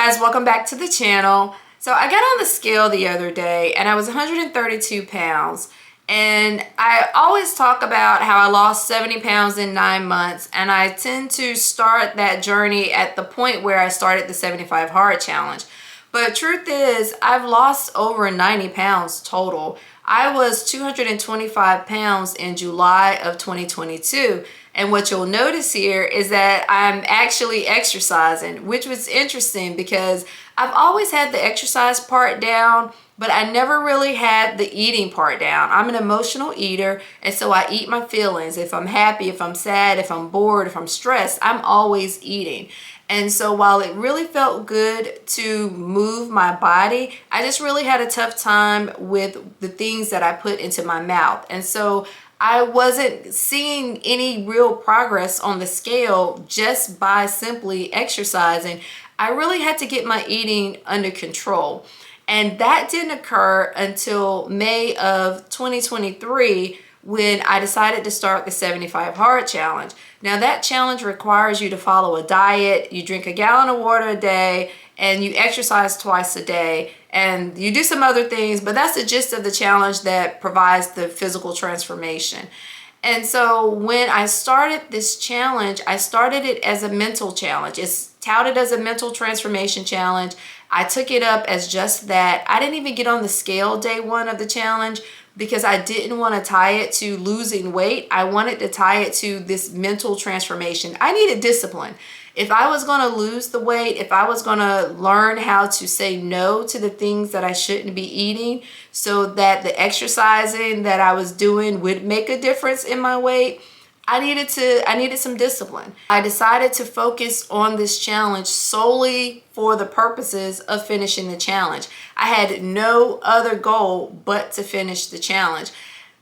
guys, welcome back to the channel. So I got on the scale the other day and I was 132 pounds, and I always talk about how I lost 70 pounds in 9 months, and I tend to start that journey at the point where I started the 75 hard challenge. But truth is, I've lost over 90 pounds total. I was 225 pounds in July of 2022. And what you'll notice here is that I'm actually exercising, which was interesting because I've always had the exercise part down, but I never really had the eating part down. I'm an emotional eater, and so I eat my feelings. If I'm happy, if I'm sad, if I'm bored, if I'm stressed, I'm always eating. And so while it really felt good to move my body, I just really had a tough time with the things that I put into my mouth. And so I wasn't seeing any real progress on the scale just by simply exercising. I really had to get my eating under control. And that didn't occur until May of 2023 when I decided to start the 75 hard challenge. Now that challenge requires you to follow a diet. You drink a gallon of water a day and you exercise twice a day, and you do some other things, but that's the gist of the challenge that provides the physical transformation. And so when I started this challenge, I started it as a mental challenge. It's touted as a mental transformation challenge. I took it up as just that. I didn't even get on the scale day one of the challenge because I didn't want to tie it to losing weight. I wanted to tie it to this mental transformation. I needed discipline. If I was going to lose the weight, if I was going to learn how to say no to the things that I shouldn't be eating so that the exercising that I was doing would make a difference in my weight, I needed some discipline. I decided to focus on this challenge solely for the purposes of finishing the challenge. I had no other goal but to finish the challenge.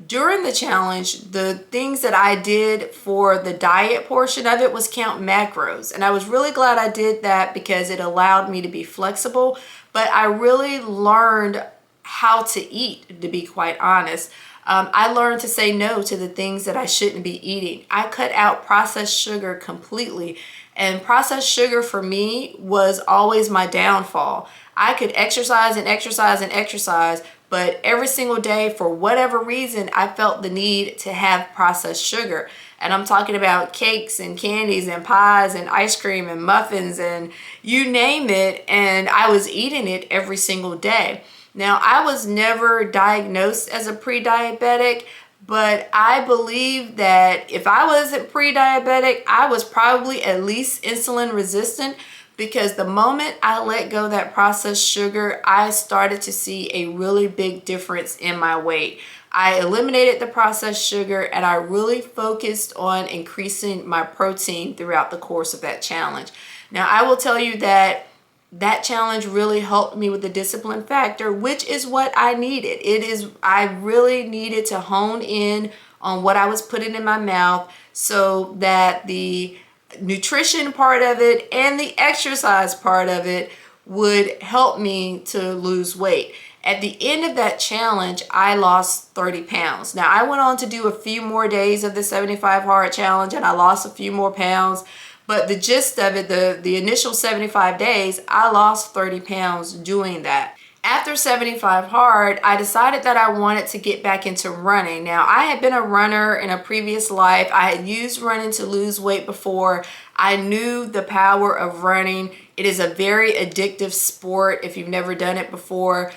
During the challenge, the things that I did for the diet portion of it was count macros. And I was really glad I did that because it allowed me to be flexible. But I really learned how to eat, to be quite honest. I learned to say no to the things that I shouldn't be eating. I cut out processed sugar completely. And processed sugar for me was always my downfall. I could exercise and exercise and exercise, but every single day, for whatever reason, I felt the need to have processed sugar. And I'm talking about cakes and candies and pies and ice cream and muffins and you name it, and I was eating it every single day. Now, I was never diagnosed as a pre-diabetic, but I believe that if I wasn't pre-diabetic, I was probably at least insulin resistant, because the moment I let go of that processed sugar, I started to see a really big difference in my weight. I eliminated the processed sugar and I really focused on increasing my protein throughout the course of that challenge. Now, I will tell you that that challenge really helped me with the discipline factor, which is what I needed. I really needed to hone in on what I was putting in my mouth so that the nutrition part of it and the exercise part of it would help me to lose weight. At the end of that challenge, I lost 30 pounds. Now, I went on to do a few more days of the 75 hard challenge and I lost a few more pounds. But the gist of it, the initial 75 days, I lost 30 pounds doing that. After 75 hard, I decided that I wanted to get back into running. Now, I had been a runner in a previous life. I had used running to lose weight before. I knew the power of running. It is a very addictive sport if you've never done it before.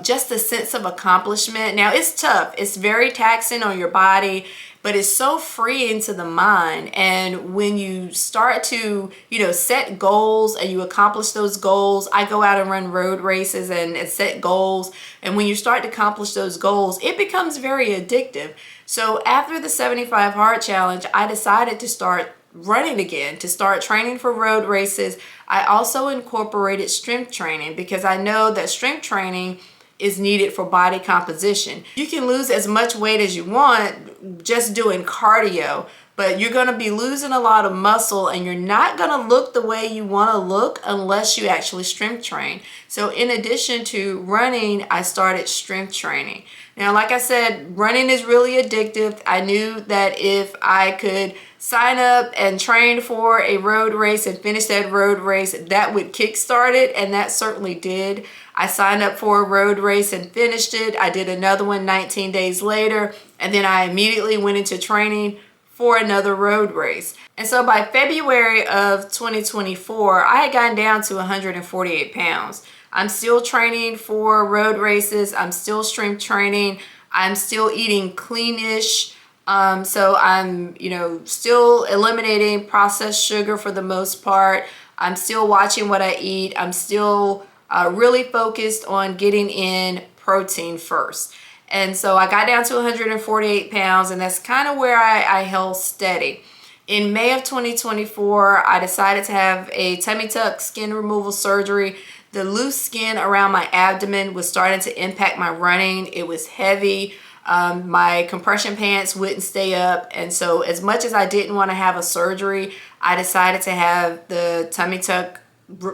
Just the sense of accomplishment. Now, it's tough. It's very taxing on your body, but it's so freeing to the mind. And when you start to, set goals and you accomplish those goals, I go out and run road races and set goals. And when you start to accomplish those goals, it becomes very addictive. So after the 75 hard challenge, I decided to start running again, to start training for road races. I also incorporated strength training because I know that strength training is needed for body composition. You can lose as much weight as you want just doing cardio, but you're going to be losing a lot of muscle and you're not going to look the way you want to look unless you actually strength train. So in addition to running, I started strength training. Now, like I said, running is really addictive. I knew that if I could sign up and train for a road race and finish that road race, that would kickstart it, and that certainly did. I signed up for a road race and finished it. I did another one 19 days later, and then I immediately went into training for another road race. And so by February of 2024, I had gotten down to 148 pounds. I'm still training for road races. I'm still strength training. I'm still eating cleanish. So I'm, still eliminating processed sugar for the most part. I'm still watching what I eat. I'm still really focused on getting in protein first. And so I got down to 148 pounds, and that's kind of where I held steady. In May of 2024, I decided to have a tummy tuck skin removal surgery. The loose skin around my abdomen was starting to impact my running. It was heavy. My compression pants wouldn't stay up. And so as much as I didn't want to have a surgery, I decided to have the tummy tuck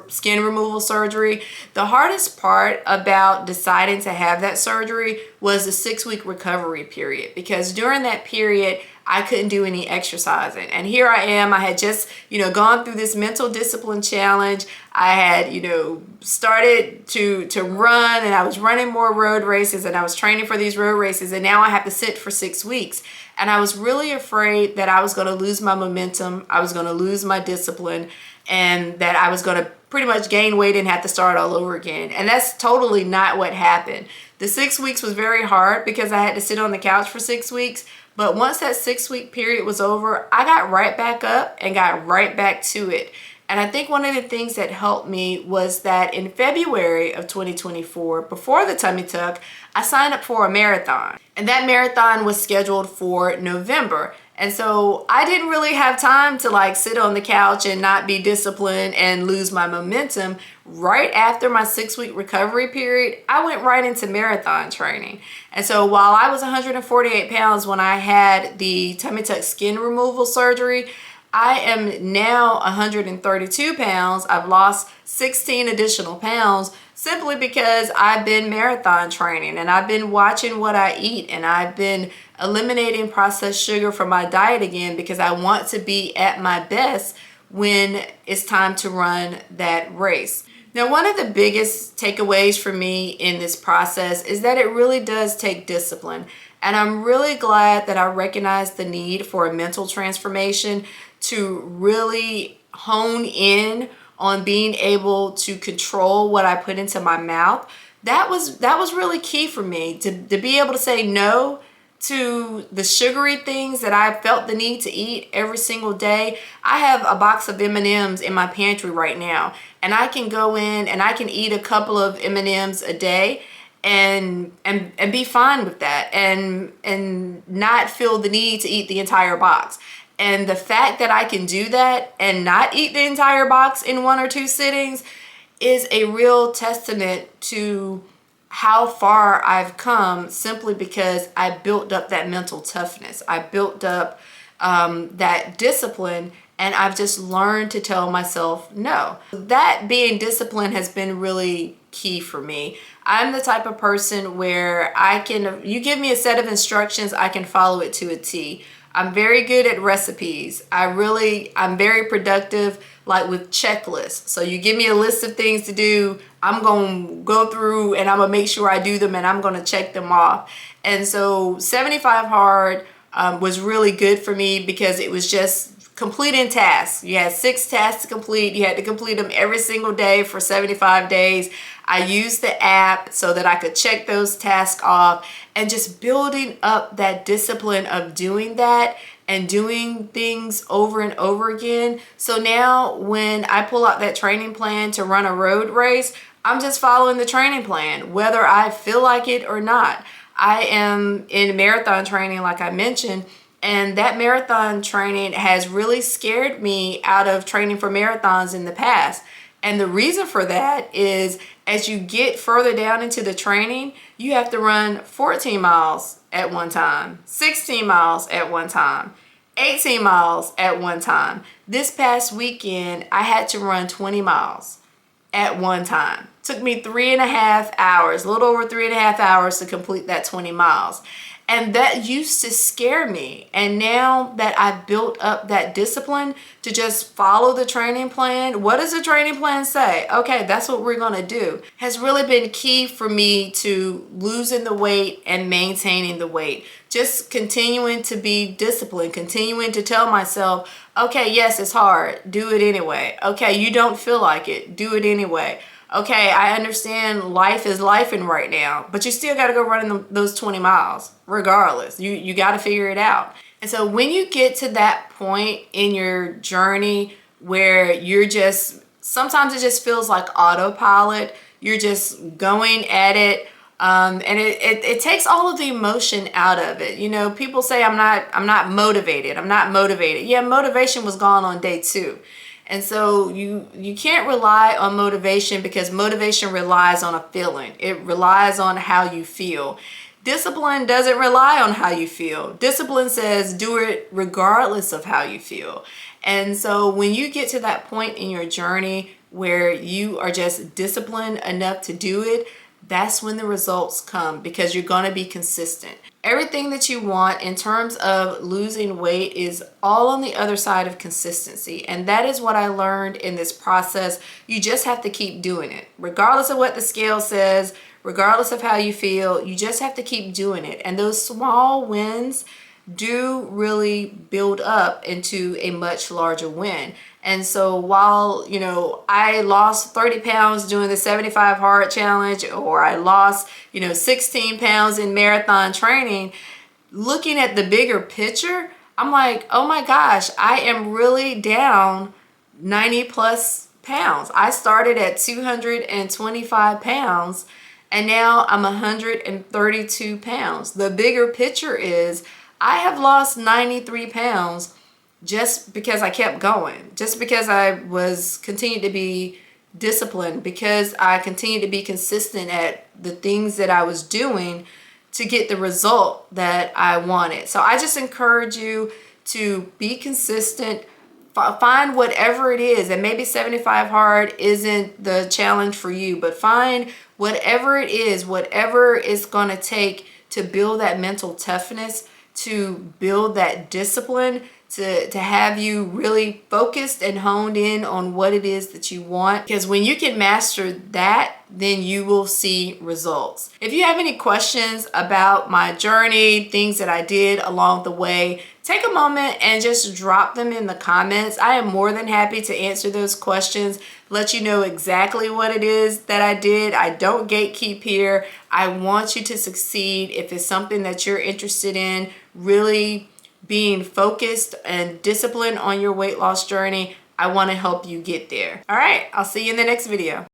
skin removal surgery. The hardest part about deciding to have that surgery was the 6-week recovery period, because during that period I couldn't do any exercising. And here I am, I had just, gone through this mental discipline challenge. I had, started to run, and I was running more road races, and I was training for these road races, and now I have to sit for 6 weeks. And I was really afraid that I was going to lose my momentum, I was going to lose my discipline, and that I was going to pretty much gain weight and have to start all over again. And that's totally not what happened. The 6 weeks was very hard because I had to sit on the couch for 6 weeks. But once that 6-week period was over, I got right back up and got right back to it. And I think one of the things that helped me was that in February of 2024, before the tummy tuck, I signed up for a marathon. And that marathon was scheduled for November. And so I didn't really have time to sit on the couch and not be disciplined and lose my momentum. Right after my 6-week recovery period, I went right into marathon training. And so while I was 148 pounds when I had the tummy tuck skin removal surgery, I am now 132 pounds. I've lost 16 additional pounds simply because I've been marathon training, and I've been watching what I eat, and I've been eliminating processed sugar from my diet again, because I want to be at my best when it's time to run that race. Now, one of the biggest takeaways for me in this process is that it really does take discipline. And I'm really glad that I recognized the need for a mental transformation to really hone in on being able to control what I put into my mouth. That was really key for me to be able to say no to the sugary things that I felt the need to eat every single day. I have a box of M&Ms in my pantry right now, and I can go in and I can eat a couple of M&Ms a day and be fine with that, and not feel the need to eat the entire box. And the fact that I can do that and not eat the entire box in 1 or 2 sittings is a real testament to how far I've come, simply because I built up that mental toughness. I built up that discipline, and I've just learned to tell myself no. That being disciplined has been really key for me. I'm the type of person where you give me a set of instructions, I can follow it to a T. I'm very good at recipes. I'm very productive, with checklists. So you give me a list of things to do, I'm going to go through and I'm going to make sure I do them, and I'm going to check them off. And so 75 Hard was really good for me because it was just completing tasks. You had 6 tasks to complete. You had to complete them every single day for 75 days. I used the app so that I could check those tasks off, and just building up that discipline of doing that and doing things over and over again. So now when I pull out that training plan to run a road race, I'm just following the training plan, whether I feel like it or not. I am in marathon training, like I mentioned, and that marathon training has really scared me out of training for marathons in the past. And the reason for that is, as you get further down into the training, you have to run 14 miles at one time, 16 miles at one time, 18 miles at one time. This past weekend, I had to run 20 miles at one time. Took me 3.5 hours, a little over 3.5 hours to complete that 20 miles. And that used to scare me. And now that I've built up that discipline to just follow the training plan, what does the training plan say? Okay, that's what we're going to do. Has really been key for me to losing the weight and maintaining the weight. Just continuing to be disciplined, continuing to tell myself, okay, yes, it's hard. Do it anyway. Okay, you don't feel like it. Do it anyway. Okay, I understand life is lifing right now, but you still got to go running those 20 miles regardless. You got to figure it out. And so when you get to that point in your journey where you're just, sometimes it just feels like autopilot. You're just going at it. And it takes all of the emotion out of it. You know, people say I'm not motivated. I'm not motivated. Yeah, motivation was gone on day 2. And so you can't rely on motivation, because motivation relies on a feeling. It relies on how you feel. Discipline doesn't rely on how you feel. Discipline says do it regardless of how you feel. And so when you get to that point in your journey where you are just disciplined enough to do it, that's when the results come, because you're going to be consistent. Everything that you want in terms of losing weight is all on the other side of consistency. And that is what I learned in this process. You just have to keep doing it. Regardless of what the scale says, regardless of how you feel, you just have to keep doing it. And those small wins do really build up into a much larger win. And so while, you know, I lost 30 pounds doing the 75 hard challenge, or I lost, 16 pounds in marathon training, looking at the bigger picture, I'm like, oh my gosh, I am really down 90 plus pounds. I started at 225 pounds and now I'm 132 pounds. The bigger picture is I have lost 93 pounds just because I kept going, just because I was continued to be disciplined, because I continued to be consistent at the things that I was doing to get the result that I wanted. So I just encourage you to be consistent, find whatever it is, and maybe 75 hard isn't the challenge for you, but find whatever it is, whatever it's going to take to build that mental toughness, to build that discipline, to have you really focused and honed in on what it is that you want. Because when you can master that, then you will see results. If you have any questions about my journey, things that I did along the way, take a moment and just drop them in the comments. I am more than happy to answer those questions, let you know exactly what it is that I did. I don't gatekeep here. I want you to succeed. If it's something that you're interested in, really being focused and disciplined on your weight loss journey, I want to help you get there. All right, I'll see you in the next video.